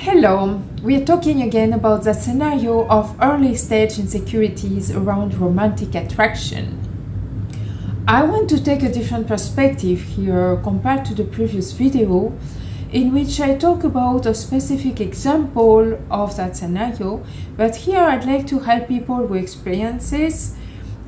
Hello, we are talking again about the scenario of early stage insecurities around romantic attraction. I want to take a different perspective here compared to the previous video, in which I talk about a specific example of that scenario, but here I'd like to help people who experience this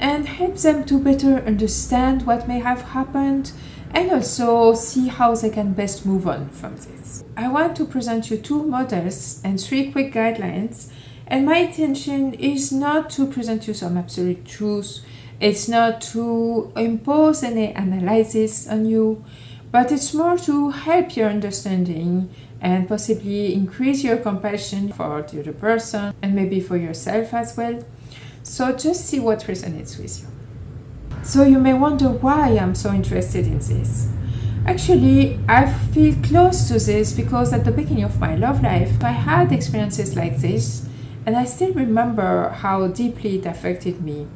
and help them to better understand what may have happened and also see how they can best move on from this. I want to present you two models and three quick guidelines, and my intention is not to present you some absolute truth. It's not to impose any analysis on you, but it's more to help your understanding and possibly increase your compassion for the other person and maybe for yourself as well. So just see what resonates with you. So you may wonder why I'm so interested in this. Actually, I feel close to this because at the beginning of my love life, I had experiences like this, and I still remember how deeply it affected me.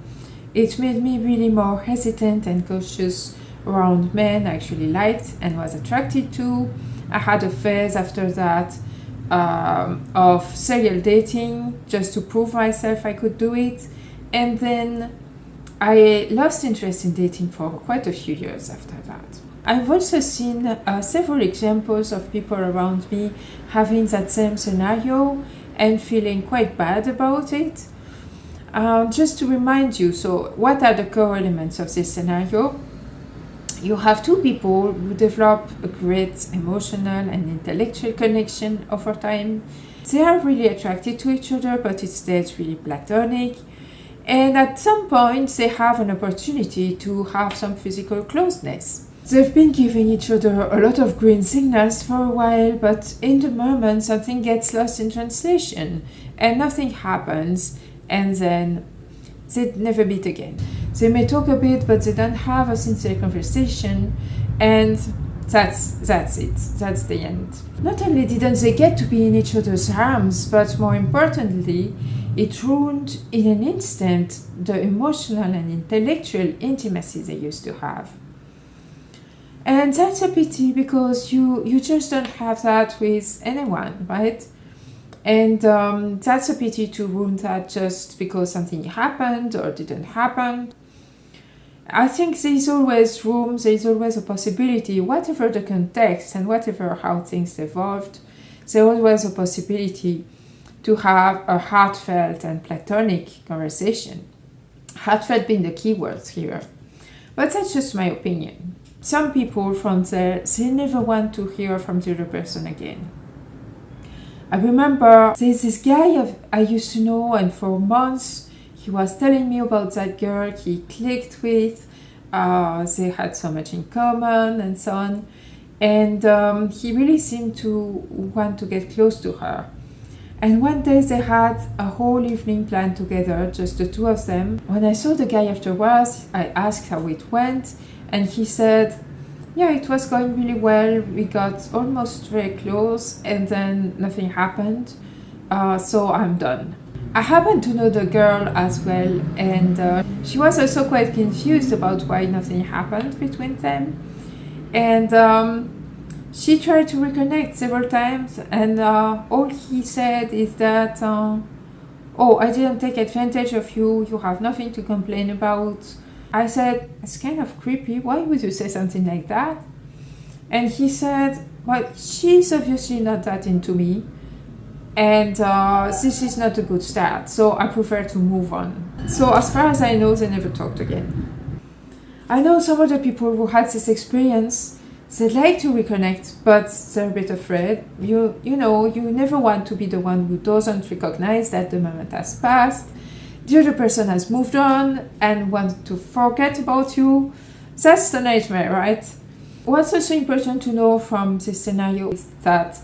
It made me really more hesitant and cautious around men I actually liked and was attracted to. I had a phase after that of serial dating just to prove myself I could do it. And then I lost interest in dating for quite a few years after that. I've also seen several examples of people around me having that same scenario and feeling quite bad about it. Just to remind you, so what are the core elements of this scenario? You have two people who develop a great emotional and intellectual connection over time. They are really attracted to each other, but it stays really platonic. And at some point, they have an opportunity to have some physical closeness. They've been giving each other a lot of green signals for a while, but in the moment, something gets lost in translation and nothing happens, and then they never meet again. They may talk a bit, but they don't have a sincere conversation, and that's it. That's the end. Not only didn't they get to be in each other's arms, but more importantly, it ruined in an instant the emotional and intellectual intimacy they used to have. And that's a pity because you just don't have that with anyone, right? And that's a pity to ruin that just because something happened or didn't happen. I think there's always room, there's always a possibility, whatever the context and whatever how things evolved, there's always a possibility to have a heartfelt and platonic conversation. Heartfelt being the key word here. But that's just my opinion. Some people from there, they never want to hear from the other person again. I remember there's this guy I used to know, and for months he was telling me about that girl he clicked with. They had so much in common and so on. And he really seemed to want to get close to her. And one day they had a whole evening planned together, just the two of them. When I saw the guy afterwards, I asked how it went, and he said, yeah, it was going really well. We got almost very close, and then nothing happened. So I'm done. I happen to know the girl as well, and she was also quite confused about why nothing happened between them. And she tried to reconnect several times, and all he said is that, oh, I didn't take advantage of you, you have nothing to complain about. I said, it's kind of creepy, why would you say something like that? And he said, well, she's obviously not that into me, and this is not a good start, so I prefer to move on. So as far as I know, they never talked again. I know some other people who had this experience. They'd like to reconnect, but they're a bit afraid. You never want to be the one who doesn't recognize that the moment has passed. The other person has moved on and wants to forget about you. That's the nightmare, right? What's also important to know from this scenario is that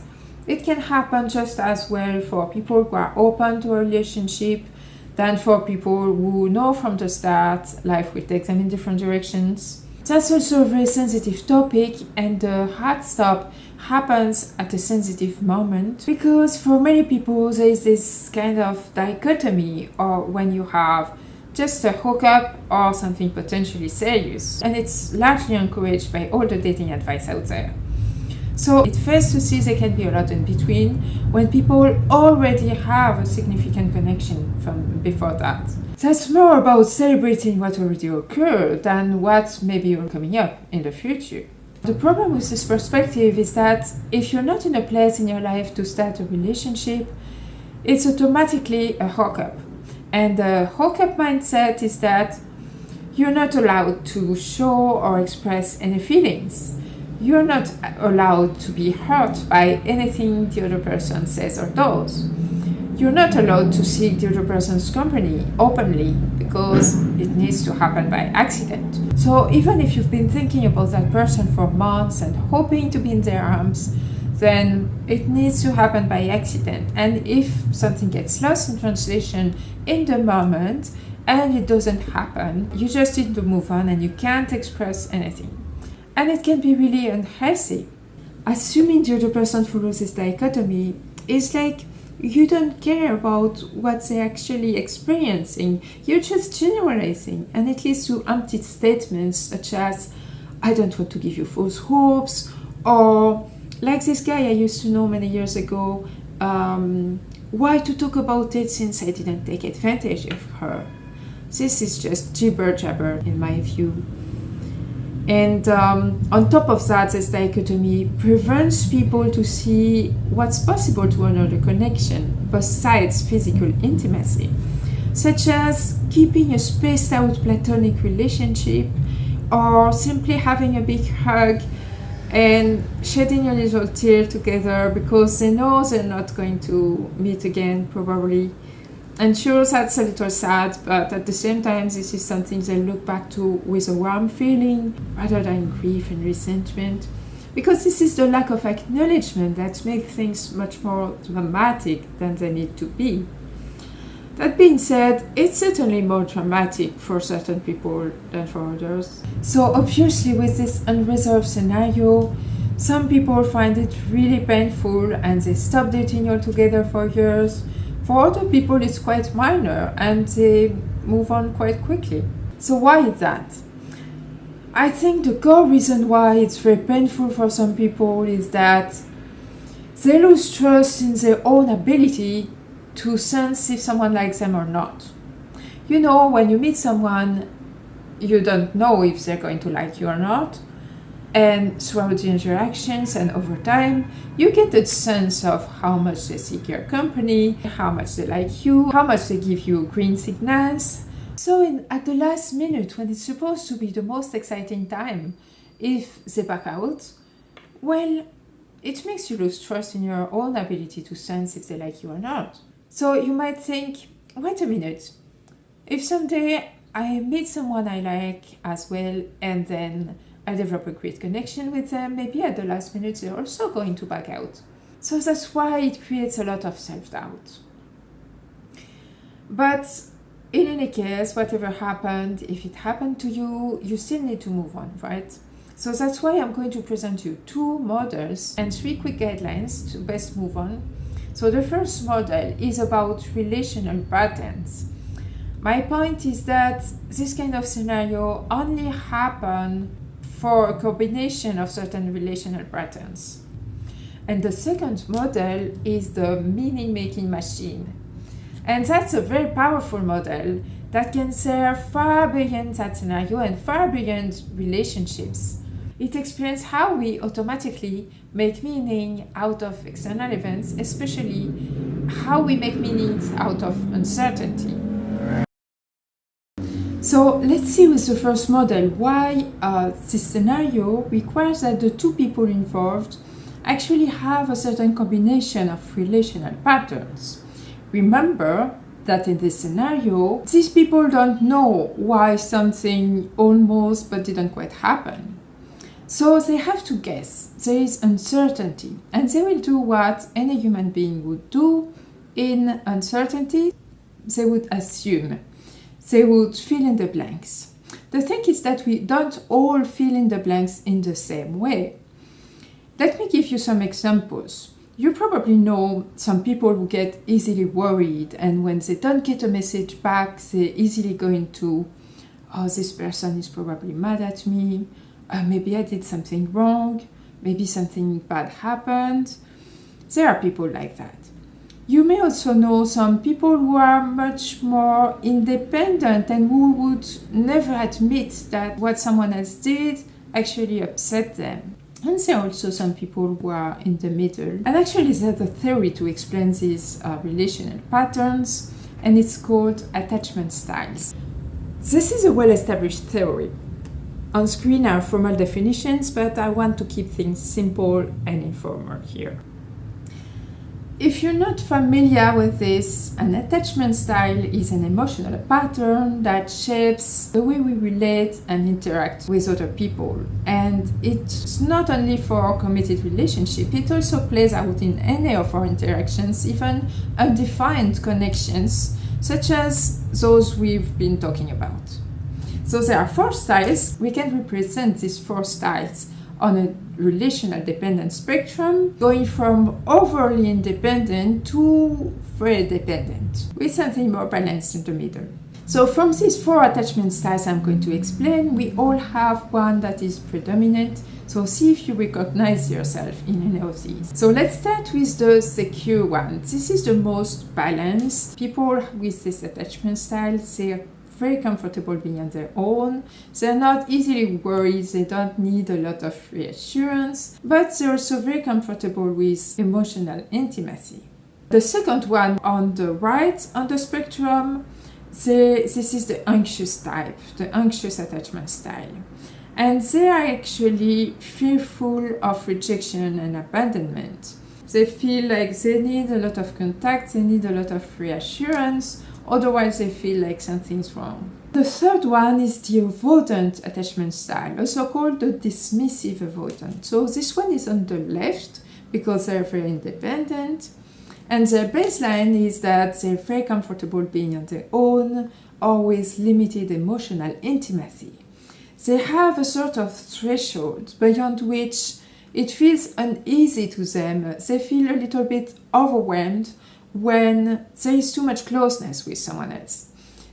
it can happen just as well for people who are open to a relationship than for people who know from the start life will take them in different directions. That's also a very sensitive topic, and the hard stop happens at a sensitive moment because for many people there is this kind of dichotomy, or when you have just a hookup or something potentially serious, and it's largely encouraged by all the dating advice out there. So at first to see there can be a lot in between when people already have a significant connection from before that. That's more about celebrating what already occurred than what may be coming up in the future. The problem with this perspective is that if you're not in a place in your life to start a relationship, it's automatically a hookup. And the hookup mindset is that you're not allowed to show or express any feelings. You're not allowed to be hurt by anything the other person says or does. You're not allowed to seek the other person's company openly because it needs to happen by accident. So even if you've been thinking about that person for months and hoping to be in their arms, then it needs to happen by accident. And if something gets lost in translation in the moment and it doesn't happen, you just need to move on and you can't express anything. And it can be really unhealthy. Assuming the other person follows this dichotomy is like you don't care about what they're actually experiencing. You're just generalizing, and it leads to empty statements such as, I don't want to give you false hopes, or like this guy I used to know many years ago, why to talk about it since I didn't take advantage of her? This is just jibber jabber in my view. And on top of that, this dichotomy prevents people to see what's possible to another connection besides physical intimacy, such as keeping a spaced out platonic relationship or simply having a big hug and shedding a little tear together because they know they're not going to meet again probably. And sure, that's a little sad, but at the same time, this is something they look back to with a warm feeling rather than grief and resentment, because this is the lack of acknowledgement that makes things much more dramatic than they need to be. That being said, it's certainly more dramatic for certain people than for others. So obviously, with this unresolved scenario, some people find it really painful and they stop dating altogether for years. For other people, it's quite minor and they move on quite quickly. So why is that? I think the core reason why it's very painful for some people is that they lose trust in their own ability to sense if someone likes them or not. You know, when you meet someone, you don't know if they're going to like you or not. And throughout the interactions and over time, you get a sense of how much they seek your company, how much they like you, how much they give you green signals. So at the last minute, when it's supposed to be the most exciting time, if they back out, well, it makes you lose trust in your own ability to sense if they like you or not. So you might think, wait a minute, if someday I meet someone I like as well and then I develop a great connection with them, maybe at the last minute they're also going to back out. So that's why it creates a lot of self-doubt. But in any case, whatever happened, if it happened to you, you still need to move on, right? So that's why I'm going to present you 2 models and 3 quick guidelines to best move on. So the first model is about relational patterns. My point is that this kind of scenario only happens for a combination of certain relational patterns. And the second model is the meaning-making machine. And that's a very powerful model that can serve far beyond that scenario and far beyond relationships. It explains how we automatically make meaning out of external events, especially how we make meanings out of uncertainty. So let's see with the first model why this scenario requires that the 2 people involved actually have a certain combination of relational patterns. Remember that in this scenario, these people don't know why something almost but didn't quite happen. So they have to guess. There is uncertainty, and they will do what any human being would do in uncertainty. They would assume. They would fill in the blanks. The thing is that we don't all fill in the blanks in the same way. Let me give you some examples. You probably know some people who get easily worried, and when they don't get a message back, they're easily going to, oh, this person is probably mad at me, maybe I did something wrong, maybe something bad happened. There are people like that. You may also know some people who are much more independent and who would never admit that what someone else did actually upset them. And there are also some people who are in the middle. And actually there's a theory to explain these relational patterns, and it's called attachment styles. This is a well-established theory. On screen are formal definitions, but I want to keep things simple and informal here. If you're not familiar with this, an attachment style is an emotional pattern that shapes the way we relate and interact with other people. And it's not only for committed relationship, it also plays out in any of our interactions, even undefined connections, such as those we've been talking about. So there are 4 styles. We can represent these 4 styles on a relational dependent spectrum, going from overly independent to very dependent, with something more balanced in the middle. So from these 4 attachment styles I'm going to explain, we all have one that is predominant. So see if you recognize yourself in any of these. So let's start with the secure one. This is the most balanced. People with this attachment style, they're very comfortable being on their own. They're not easily worried, they don't need a lot of reassurance, but they're also very comfortable with emotional intimacy. The second one on the right on the spectrum, this is the anxious type, the anxious attachment style. And they are actually fearful of rejection and abandonment. They feel like they need a lot of contact, they need a lot of reassurance, otherwise they feel like something's wrong. The third one is the avoidant attachment style, also called the dismissive avoidant. So this one is on the left because they're very independent, and their baseline is that they're very comfortable being on their own or with limited emotional intimacy. They have a sort of threshold beyond which it feels uneasy to them. They feel a little bit overwhelmed when there is too much closeness with someone else.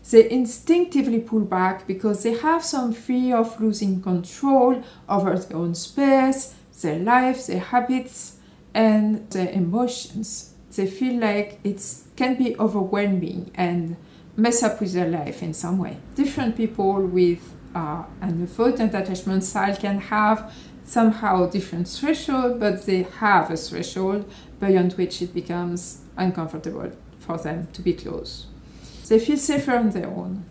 They instinctively pull back because they have some fear of losing control over their own space, their life, their habits, and their emotions. They feel like it can be overwhelming and mess up with their life in some way. Different people with an avoidant attachment style can have somehow different threshold, but they have a threshold beyond which it becomes uncomfortable for them to be close. They feel safer on their own.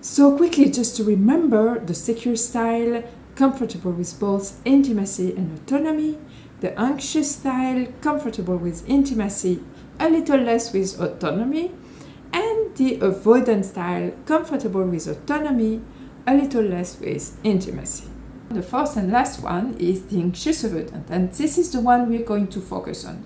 So quickly, just to remember, the secure style, comfortable with both intimacy and autonomy. The anxious style, comfortable with intimacy, a little less with autonomy. And the avoidant style, comfortable with autonomy, a little less with intimacy. The fourth and last one is the anxious avoidant, and this is the one we're going to focus on.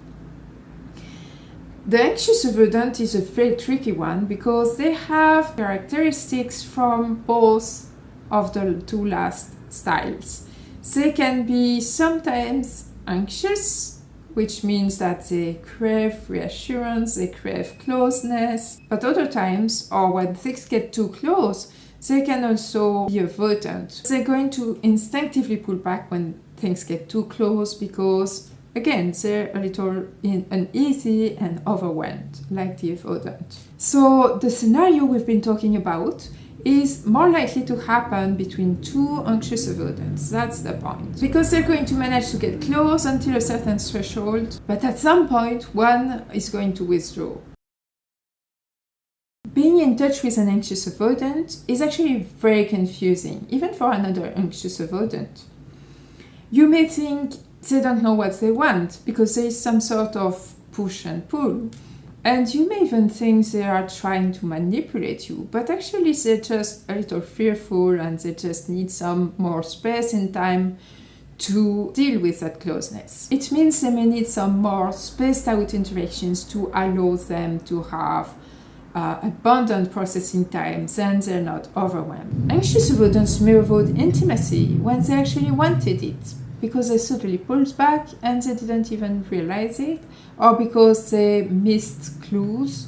The anxious avoidant is a very tricky one because they have characteristics from both of the 2 last styles. They can be sometimes anxious, which means that they crave reassurance, they crave closeness, but other times, or when things get too close, they can also be avoidant. They're going to instinctively pull back when things get too close because, again, they're a little uneasy and overwhelmed, like the avoidant. So the scenario we've been talking about is more likely to happen between 2 anxious avoidants. That's the point. Because they're going to manage to get close until a certain threshold, but at some point, one is going to withdraw. Being in touch with an anxious avoidant is actually very confusing, even for another anxious avoidant. You may think they don't know what they want because there is some sort of push and pull. And you may even think they are trying to manipulate you, but actually they're just a little fearful and they just need some more space and time to deal with that closeness. It means they may need some more spaced out interactions to allow them to have abundant processing time, then they're not overwhelmed. Anxious avoidants may avoid intimacy when they actually wanted it, because they suddenly pulled back and they didn't even realize it, or because they missed clues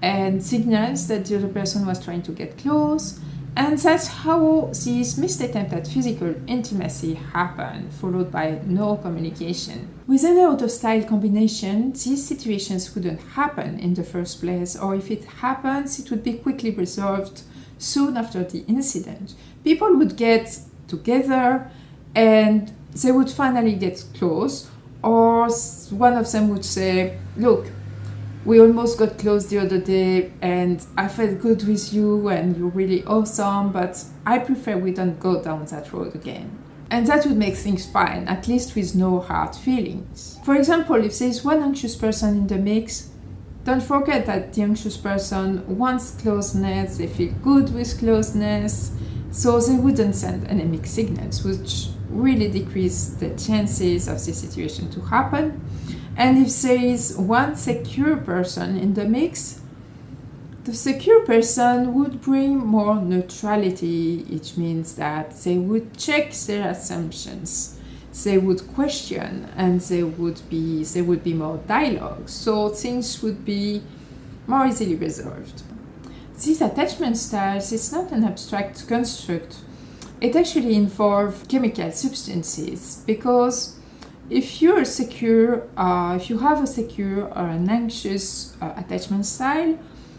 and signals that the other person was trying to get close, And that's how this missed attempt at physical intimacy happened, followed by no communication. With any other style combination, these situations wouldn't happen in the first place, or if it happens, it would be quickly resolved soon after the incident. People would get together and they would finally get close, or one of them would say, look, we almost got close the other day and I felt good with you and you're really awesome, but I prefer we don't go down that road again. And that would make things fine, at least with no hard feelings. For example, if there's one anxious person in the mix, don't forget that the anxious person wants closeness, they feel good with closeness, so they wouldn't send any mixed signals, which really decrease the chances of the situation to happen. And if there is one secure person in the mix, the secure person would bring more neutrality. It means that they would check their assumptions, they would question, and there would be more dialogue. So things would be more easily resolved. These attachment styles is not an abstract construct. It actually involves chemical substances, because if you have a secure or an anxious attachment style,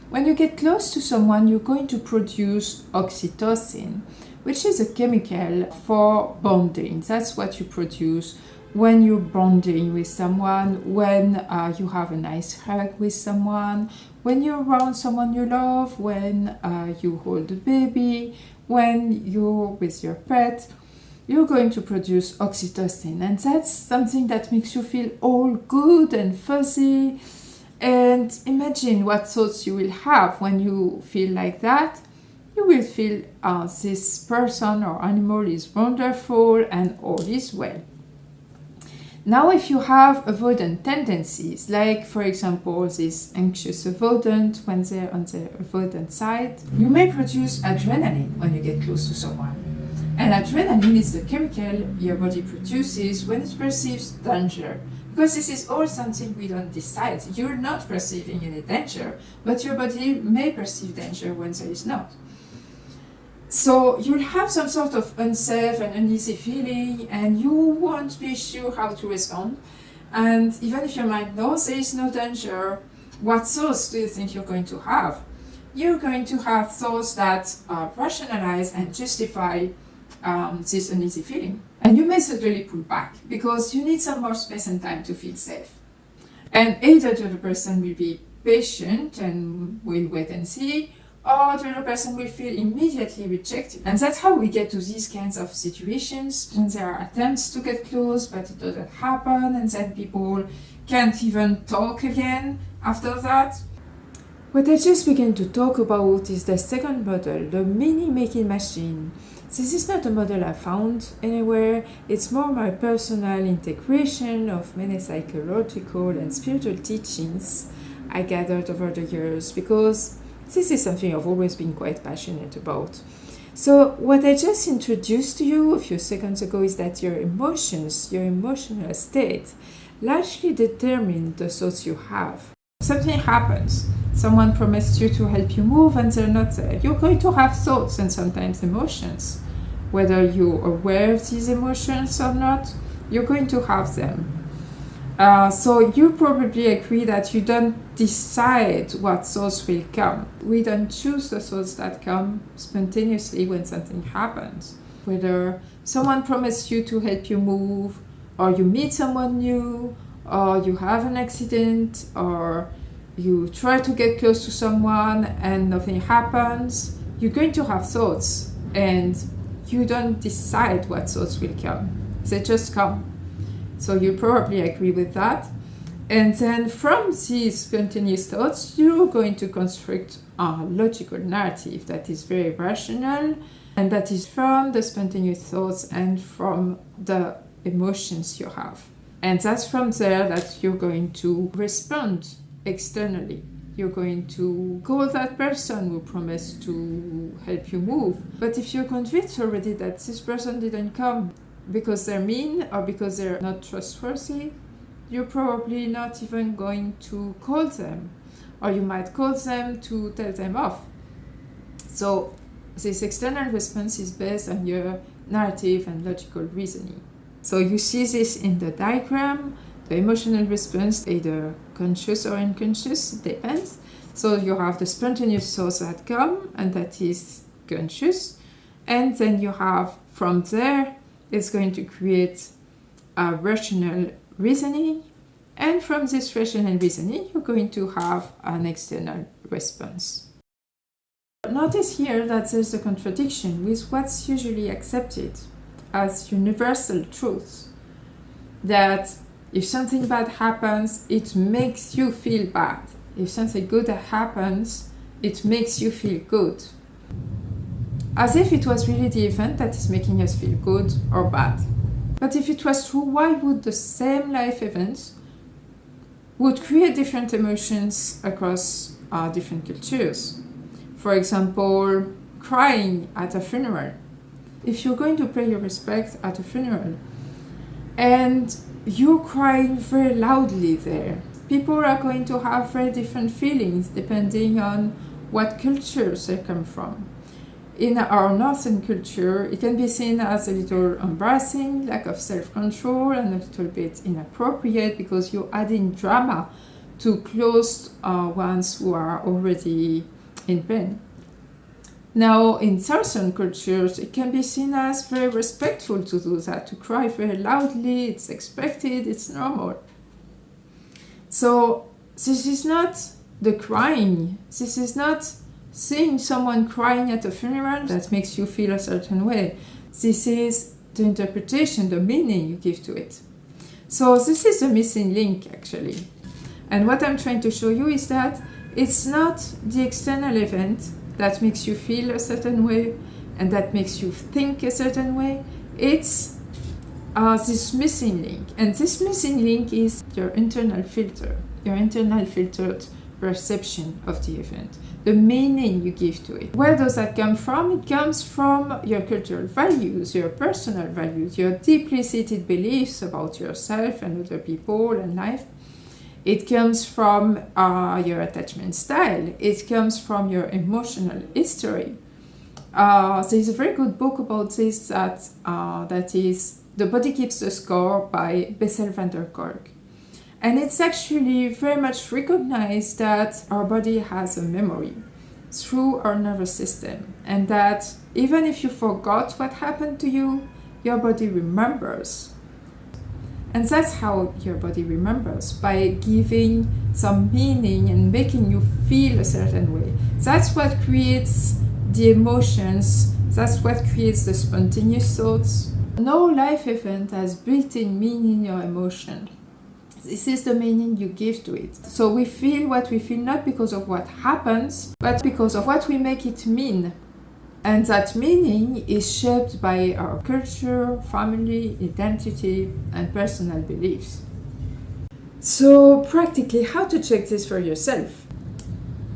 when you get close to someone, you're going to produce oxytocin, which is a chemical for bonding. That's what you produce when you're bonding with someone, when you have a nice hug with someone, when you're around someone you love, when you hold a baby, when you're with your pet. You're going to produce oxytocin, and that's something that makes you feel all good and fuzzy. And imagine what thoughts you will have when you feel like that. You will feel this person or animal is wonderful and all is well. Now, if you have avoidant tendencies, like for example this anxious avoidant, when they're on the avoidant side, you may produce adrenaline when you get close to someone. And adrenaline is the chemical your body produces when it perceives danger. Because this is all something we don't decide. You're not perceiving any danger, but your body may perceive danger when there is not. So you'll have some sort of unsafe and uneasy feeling, and you won't be sure how to respond. And even if your mind knows there is no danger, what thoughts do you think you're going to have? You're going to have thoughts that rationalize and justify this uneasy feeling. And you may suddenly pull back because you need some more space and time to feel safe. And either the other person will be patient and will wait and see, or the other person will feel immediately rejected. And that's how we get to these kinds of situations, when there are attempts to get close but it doesn't happen, and then people can't even talk again after that. What I just began to talk about is the second model, the mini making machine. This is not a model I found anywhere, it's more my personal integration of many psychological and spiritual teachings I gathered over the years, because this is something I've always been quite passionate about. So what I just introduced to you a few seconds ago is that your emotions, your emotional state, largely determine the thoughts you have. Something happens. Someone promised you to help you move and they're not there. You're going to have thoughts and sometimes emotions. Whether you're aware of these emotions or not, you're going to have them. So you probably agree that you don't decide what thoughts will come. We don't choose the thoughts that come spontaneously when something happens. Whether someone promised you to help you move, or you meet someone new, or you have an accident, or you try to get close to someone and nothing happens, you're going to have thoughts, and you don't decide what thoughts will come. They just come. So you probably agree with that. And then from these spontaneous thoughts, you're going to construct a logical narrative that is very rational, and that is from the spontaneous thoughts and from the emotions you have. And that's from there that you're going to respond externally. You're going to call that person who promised to help you move. But if you're convinced already that this person didn't come because they're mean or because they're not trustworthy, you're probably not even going to call them. Or you might call them to tell them off. So This external response is based on your narrative and logical reasoning. So you see this in the diagram. The emotional response, either conscious or unconscious, depends. So you have the spontaneous thoughts that come, and that is conscious. And then you have, from there, it's going to create a rational reasoning. And from this rational reasoning, you're going to have an external response. Notice here that there's a contradiction with what's usually accepted as universal truth. That if something bad happens, it makes you feel bad. If something good happens, it makes you feel good. As if it was really the event that is making us feel good or bad. But if it was true, why would the same life events would create different emotions across different cultures? For example, crying at a funeral. If you're going to pay your respect at a funeral and you're crying very loudly there, people are going to have very different feelings depending on what cultures they come from. In our Northern culture, it can be seen as a little embarrassing, lack of self-control, and a little bit inappropriate because you're adding drama to close ones who are already in pain. Now, in Southern cultures, it can be seen as very respectful to do that, to cry very loudly, it's expected, it's normal. So, this is not the crying, this is not seeing someone crying at a funeral that makes you feel a certain way. This is the interpretation, the meaning you give to it. So, this is the missing link, actually. And what I'm trying to show you is that it's not the external event that makes you feel a certain way and that makes you think a certain way. It's this missing link. And this missing link is your internal filter, your internal filtered perception of the event, the meaning you give to it. Where does that come from? It comes from your cultural values, your personal values, your deeply seated beliefs about yourself and other people and life. It comes from your attachment style. It comes from your emotional history. There's a very good book about this that is The Body Keeps the Score by Bessel van der Kolk. And it's actually very much recognized that our body has a memory through our nervous system. And that even if you forgot what happened to you, your body remembers. And that's how your body remembers, by giving some meaning and making you feel a certain way. That's what creates the emotions, that's what creates the spontaneous thoughts. No life event has built-in meaning in your emotion. This is the meaning you give to it. So we feel what we feel not because of what happens, but because of what we make it mean. And that meaning is shaped by our culture, family, identity, and personal beliefs. So practically, how to check this for yourself?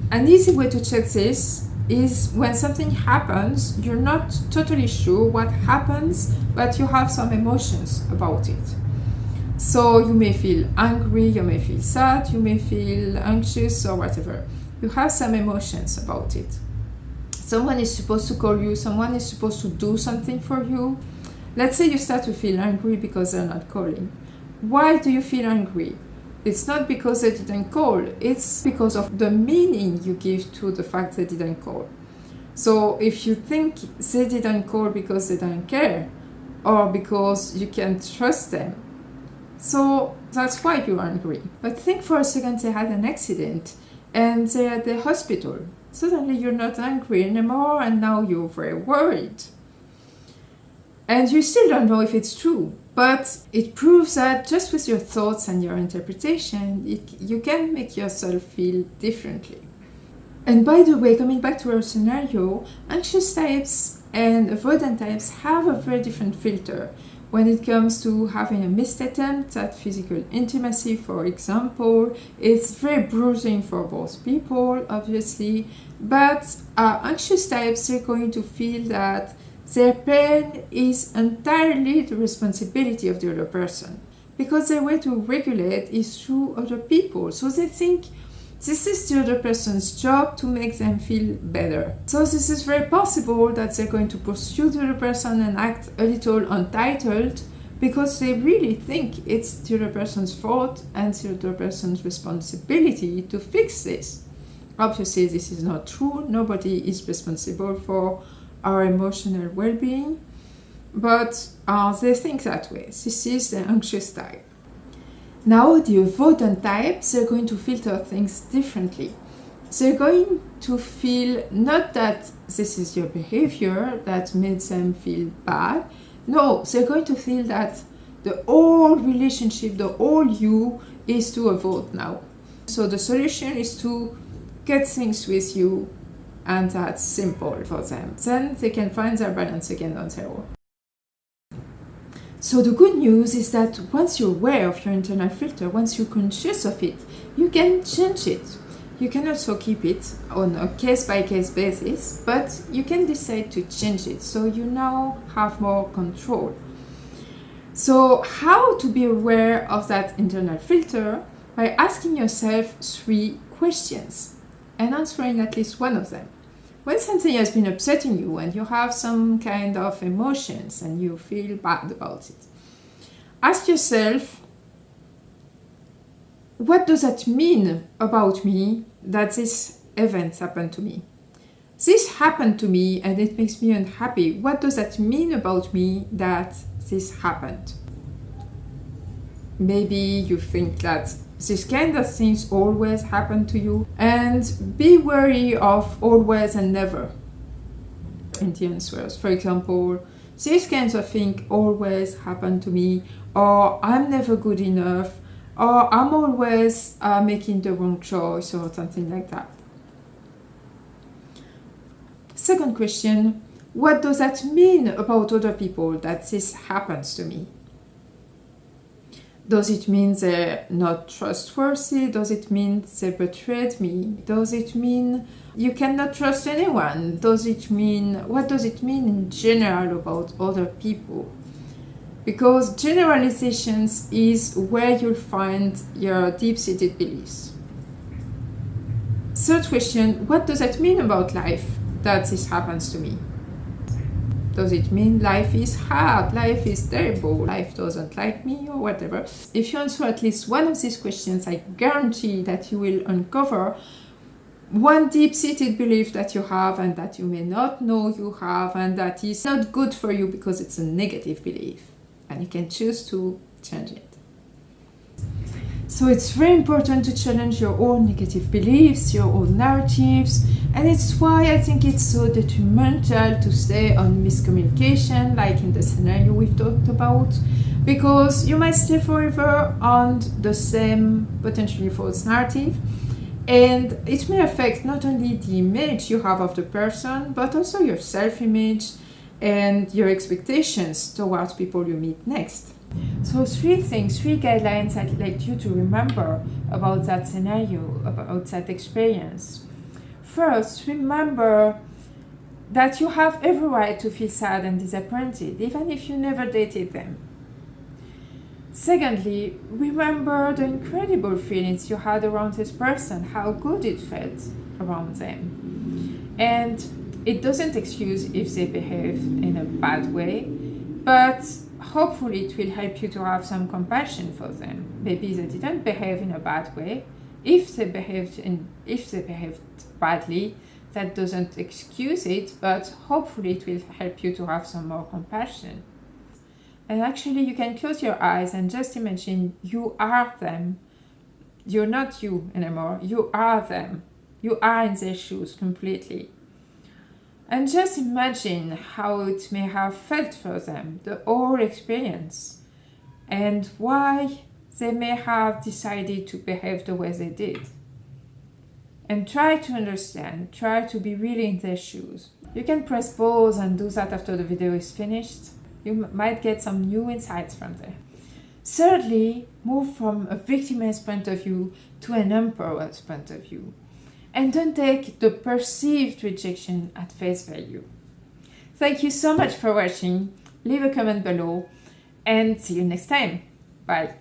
An easy way to check this is when something happens, you're not totally sure what happens, but you have some emotions about it. So you may feel angry, you may feel sad, you may feel anxious or whatever. You have some emotions about it. Someone is supposed to call you, someone is supposed to do something for you. Let's say you start to feel angry because they're not calling. Why do you feel angry? It's not because they didn't call, it's because of the meaning you give to the fact they didn't call. So if you think they didn't call because they don't care, or because you can't trust them, so that's why you're angry. But think for a second they had an accident and they're at the hospital. Suddenly you're not angry anymore and now you're very worried. And you still don't know if it's true, but it proves that just with your thoughts and your interpretation, you can make yourself feel differently. And by the way, coming back to our scenario, anxious types and avoidant types have a very different filter. When it comes to having a missed attempt at physical intimacy, for example, it's very bruising for both people, obviously, but anxious types are going to feel that their pain is entirely the responsibility of the other person, because their way to regulate is through other people. So they think This is the other person's job to make them feel better. So this is very possible that they're going to pursue the other person and act a little entitled because they really think it's the other person's fault and the other person's responsibility to fix this. Obviously, this is not true. Nobody is responsible for our emotional well-being, but they think that way. This is the anxious type. Now, the avoidant type, they're going to filter things differently. They're going to feel not that this is your behavior that makes them feel bad. No, they're going to feel that the whole relationship, the whole you is to avoid now. So the solution is to get things with you, and that's simple for them. Then they can find their balance again on their own. So the good news is that once you're aware of your internal filter, once you're conscious of it, you can change it. You can also keep it on a case-by-case basis, but you can decide to change it, so you now have more control. So how to be aware of that internal filter? By asking yourself 3 questions and answering at least one of them. When something has been upsetting you and you have some kind of emotions and you feel bad about it, ask yourself, what does that mean about me that this event happened to me? This happened to me and it makes me unhappy. What does that mean about me that this happened? Maybe you think that this kind of things always happen to you, and be wary of always and never in the answers. For example, these kinds of things always happen to me, or I'm never good enough, or I'm always making the wrong choice, or something like that. Second question, what does that mean about other people that this happens to me? Does it mean they're not trustworthy? Does it mean they betrayed me? Does it mean you cannot trust anyone? What does it mean in general about other people? Because generalizations is where you'll find your deep-seated beliefs. Third question, what does that mean about life that this happens to me? Does it mean life is hard, life is terrible, life doesn't like me, or whatever? If you answer at least one of these questions, I guarantee that you will uncover one deep-seated belief that you have and that you may not know you have, and that is not good for you because it's a negative belief. And you can choose to change it. So it's very important to challenge your own negative beliefs, your own narratives, and it's why I think it's so detrimental to stay on miscommunication, like in the scenario we've talked about, because you might stay forever on the same potentially false narrative, and it may affect not only the image you have of the person, but also your self-image and your expectations towards people you meet next. So 3 guidelines I'd like you to remember about that scenario, about that experience. First, remember that you have every right to feel sad and disappointed, even if you never dated them. Secondly, remember the incredible feelings you had around this person, how good it felt around them. And it doesn't excuse if they behave in a bad way, but hopefully it will help you to have some compassion for them. Maybe they didn't behave in a bad way. If they behaved badly, that doesn't excuse it, but hopefully it will help you to have some more compassion. And actually you can close your eyes and just imagine you are them. You're not you anymore. You are them. You are in their shoes completely. And just imagine how it may have felt for them, the whole experience, and why they may have decided to behave the way they did. And try to understand, try to be really in their shoes. You can press pause and do that after the video is finished. You might get some new insights from there. Thirdly, move from a victimized point of view to an empowered point of view. And don't take the perceived rejection at face value. Thank you so much for watching. Leave a comment below and see you next time. Bye.